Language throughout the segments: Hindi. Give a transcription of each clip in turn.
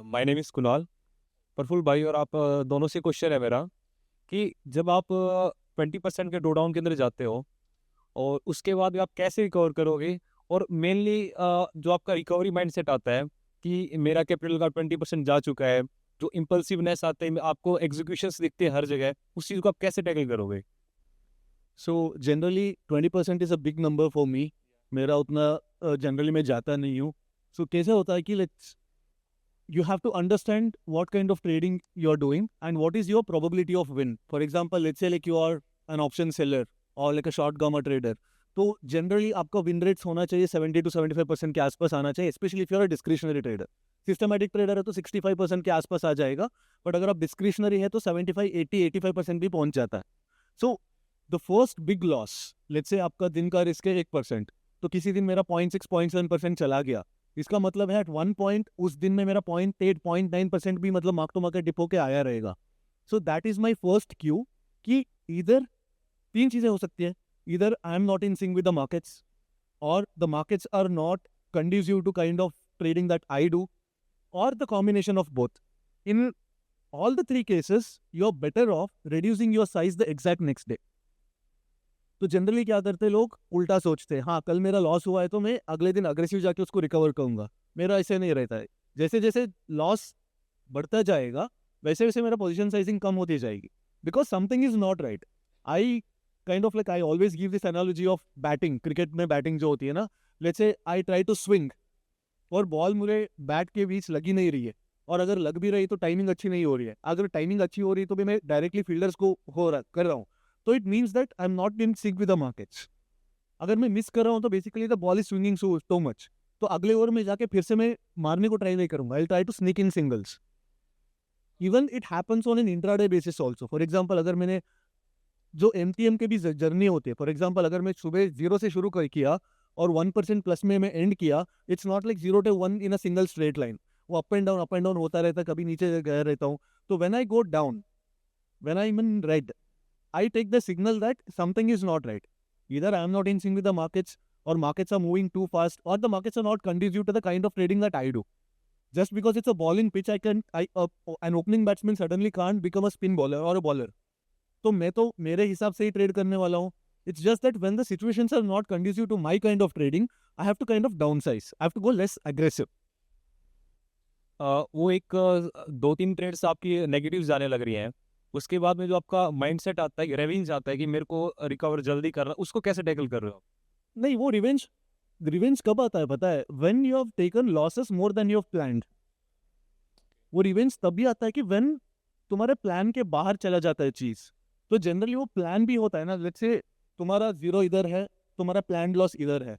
My name is Kunal. Prafull भाई और आप दोनों से क्वेश्चन है मेरा कि जब आप 20% के ड्रॉडाउन के अंदर जाते हो और उसके बाद भी आप कैसे रिकवर करोगे? और मेनली जो आपका रिकवरी माइंडसेट आता है कि मेरा कैपिटल का 20% जा चुका है, जो इम्पल्सिवनेस आते हैं, आपको एग्जीक्यूशंस दिखते हैं हर जगह, उस चीज़ को आप कैसे टैकल करोगे? So generally 20% is a big number for me. मेरा उतना जनरली मैं जाता नहीं हूँ। सो कैसे होता है कि let's you have to understand what kind of trading you're doing and what is your probability of win. For example, let's say like you are an option seller or like a short gamma trader. तो जनरली आपका विन रेट्स होना चाहिए 70 to 75% के आसपास आना चाहिए, specially if you are discretionary trader. Systematic trader है तो 65% के आसपास आ जाएगा, बट अगर आप डिस्क्रिशनरी है तो 75, 80, 85% भी पहुंच जाता है। So the first big loss, let's say आपका दिन का रिस्क है 1%, तो किसी दिन मेरा 0.6, 0.7% चला गया। इसका मतलब है एट वन पॉइंट उस दिन में मेरा 0.8, 0.9% भी मतलब मार्क टू मार्केट डिप होके आया रहेगा। So that is my first Q कि इधर तीन चीजें हो सकती है। इधर I am not in sync with the markets, और the markets are not conducive to kind of trading that I do, or the combination of both. In all the three cases, you're better off reducing your size the exact next day. तो जनरली क्या करते हैं लोग, उल्टा सोचते हैं, हाँ कल मेरा लॉस हुआ है तो मैं अगले दिन अग्रेसिव जाके उसको रिकवर करूंगा। मेरा ऐसे नहीं रहता है। जैसे जैसे लॉस बढ़ता जाएगा वैसे वैसे मेरा पोजीशन साइजिंग कम होती जाएगी, because something is not right. I kind of like I always give this analogy of batting. Cricket में बैटिंग जो होती है ना, let's say I try to swing और बॉल मुझे बैट के बीच लगी नहीं रही है, और अगर लग भी रही तो टाइमिंग अच्छी नहीं हो रही है। अगर टाइमिंग अच्छी हो रही है तो भी मैं डायरेक्टली फील्डर्स को हो रहा कर रहा हूँ, तो it means that I am not in sync with the markets. अगर मैं मिस कर रहा हूँ तो basically the ball is swinging so much, तो अगले ओवर में जाके फिर से मैं मारने को ट्राई नहीं करूंगा। I try to sneak in singles. Even it happens on an intraday basis also. For example, अगर मैंने जो एमटीएम के भी जर्नी होती है, फॉर एग्जाम्पल अगर मैं सुबह जीरो से शुरू किया और 1% प्लस में मैं एंड किया, it's not like 0 to 1 in a single straight line. वो अप एंड डाउन होता रहता है, कभी नीचे गया रहता हूँ। तो when I go down, when I in red, I take the signal that something is not right. Either I am not in sync with the markets, or markets are moving too fast, or the markets are not conducive to the kind of trading that I do. Just because it's a bowling pitch, an opening batsman suddenly can't become a spin bowler or a bowler. तो मैं तो मेरे हिसाब से ही ट्रेड करने वाला हूँ। It's just that when the situations are not conducive to my kind of trading, I have to kind of downsize. I have to go less aggressive. वो एक 2-3 ट्रेड्स आपकी नेगेटिव जाने लग रही हैं, उसके बाद में जो आपका माइंडसेट आता है, रेवेंज आता है कि मेरे को रिकवर जल्दी करना, उसको कैसे टैकल कर रहे हो आप? नहीं, वो रिवेंज रिवेंज कब आता है पता है? When you have taken losses more than you have planned. वो रिवेंज तभी आता है कि व्हेन तुम्हारे प्लान के बाहर चला जाता है चीज। तो जनरली वो प्लान भी होता है ना, लेट्स से तुम्हारा जीरो इधर है, तुम्हारा प्लान लॉस इधर है,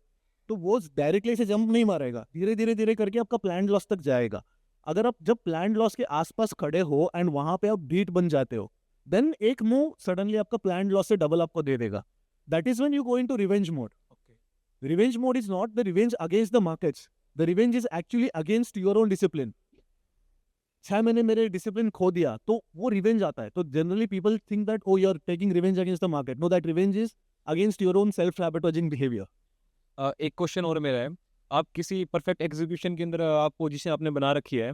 तो वो डायरेक्टली से जंप नहीं मारेगा, धीरे धीरे धीरे करके आपका प्लान लॉस तक जाएगा। अगर आप जब प्लान लॉस के आसपास खड़े हो एंड वहां पे आप बीट बन जाते हो, देन एक मूव सडनली आपका प्लान लॉस से डबल आपको दे देगा। That is when you go into revenge mode. Revenge mode is not the revenge against the markets, the revenge is actually against your own discipline. 6 महीने मेरे डिसिप्लिन खो दिया तो वो रिवेंज आता है। तो generally people think that oh you are taking revenge against the market. No, that revenge is against your own self sabotaging behaviour. एक क्वेश्चन और मेरा है, आप किसी परफेक्ट एग्जीक्यूशन के अंदर आप पोजीशन आपने बना रखी है,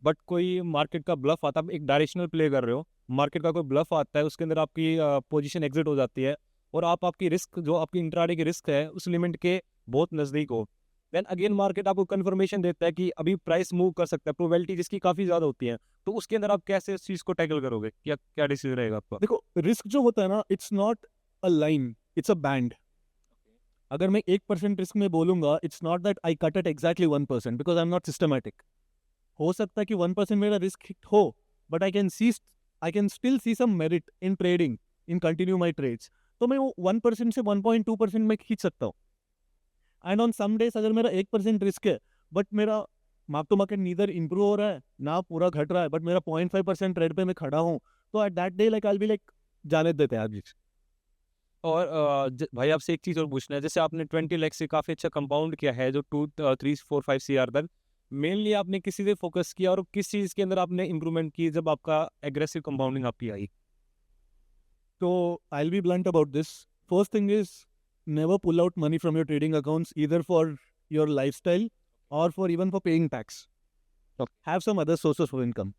बट कोई मार्केट का ब्लफ आता है, आप एक डायरेक्शनल प्ले कर रहे हो, मार्केट का कोई ब्लफ आता है, उसके अंदर आपकी पोजीशन एग्जिट हो जाती है और आप आपकी रिस्क जो आपकी इंट्राडे की रिस्क है उस लिमिट के बहुत नज़दीक हो, देन अगेन मार्केट आपको कंफर्मेशन देता है कि अभी प्राइस मूव कर सकता है, प्रोबेबिलिटी जिसकी काफ़ी ज़्यादा होती है, तो उसके अंदर आप कैसे इस चीज़ को टैकल करोगे? क्या क्या डिसीजन रहेगा आपका? देखो, रिस्क जो होता है ना, it's not a line, it's a band. अगर मैं 1% रिस्क में बोलूंगा, it's not that I cut at exactly 1%, because I am not systematic. हो सकता है कि 1% मेरा रिस्क हिट हो, but I can still see some merit in trading, in continue my trades. तो मैं वो 1% से 1.2% में खींच सकता हूँ। एंड ऑन सम डेज अगर मेरा 1% रिस्क है, बट मेरा mark to market neither improve हो रहा है ना पूरा घट रहा है, बट मेरा 0.5% ट्रेड पे मैं खड़ा हूँ, तो at that day like I be like जाने देते हैं आप जी। और भाई आपसे एक चीज़ और पूछना है, जैसे आपने 20 लाख से काफ़ी अच्छा कंपाउंड किया है जो 2 3 4 5 CR तक, मेनली आपने किसी से फोकस किया और किस चीज़ के अंदर आपने इंप्रूवमेंट की जब आपका एग्रेसिव कंपाउंडिंग आपकी आई? So I'll be blunt about this. First thing is, never pull out money from your trading accounts either for your lifestyle or for even for paying tax. Have some other sources of income.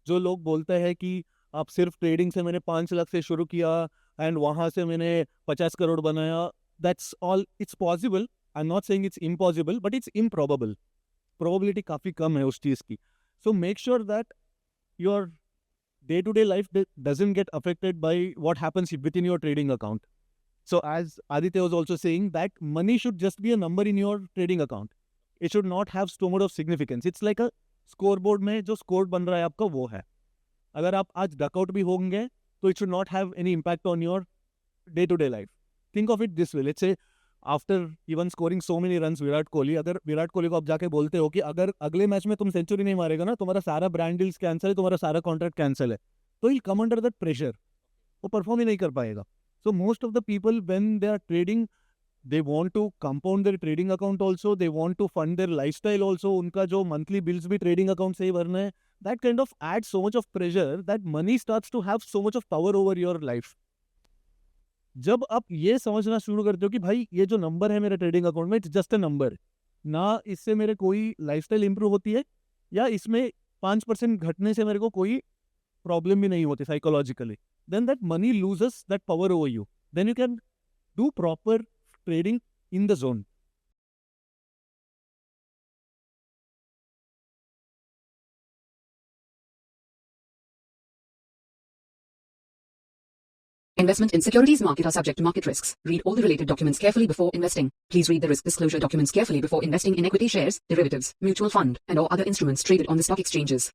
जो लोग बोलते हैं कि आप सिर्फ ट्रेडिंग से मैंने 5 लाख से शुरू किया एंड वहाँ से मैंने 50 करोड़ बनाया, that's all, it's possible. I am not saying it's impossible, but it's improbable. Probability काफ़ी कम है उस चीज़ की. So make sure that your day-to-day life doesn't get affected by what happens within your trading account. So as Aditya was also saying, that money should just be a number in your trading account. It should not have so much of significance. It's like a scoreboard में जो score बन रहा है आपका वो है. अगर आप आज डकआउट भी होंगे तो it should not have any impact on your day-to-day life. Think of it this way. Let's say after even scoring so many runs Virat Kohli, अगर विराट कोहली को आप जाके बोलते हो कि अगर अगले मैच में तुम सेंचुरी नहीं मारेगा ना, तुम्हारा सारा ब्रांड डील्स कैंसिल है, तुम्हारा सारा कॉन्ट्रैक्ट कैंसिल है, तो ही कम अंडर दैट प्रेशर, वो परफॉर्म ही नहीं कर पाएगा. So most of the people when they are trading, they want to compound their trading account also, they want to fund their lifestyle also. उनका जो मंथली बिल्स भी ट्रेडिंग अकाउंट से ही भरना है. That kind of add so much of pressure that money starts to have so much of power over your life. जब आप ये समझना शुरू करते हो कि भाई ये जो नंबर है मेरे ट्रेडिंग अकाउंट में, इट्स जस्ट अ नंबर, ना इससे मेरे कोई लाइफस्टाइल इंप्रूव होती है या इसमें 5% घटने से मेरे को कोई प्रॉब्लम भी नहीं होती psychologically, then that money loses that power over you. Then you can do proper trading in the zone. Investment in securities market are subject to market risks. Read all the related documents carefully before investing. Please read the risk disclosure documents carefully before investing in equity shares, derivatives, mutual fund, and or other instruments traded on the stock exchanges.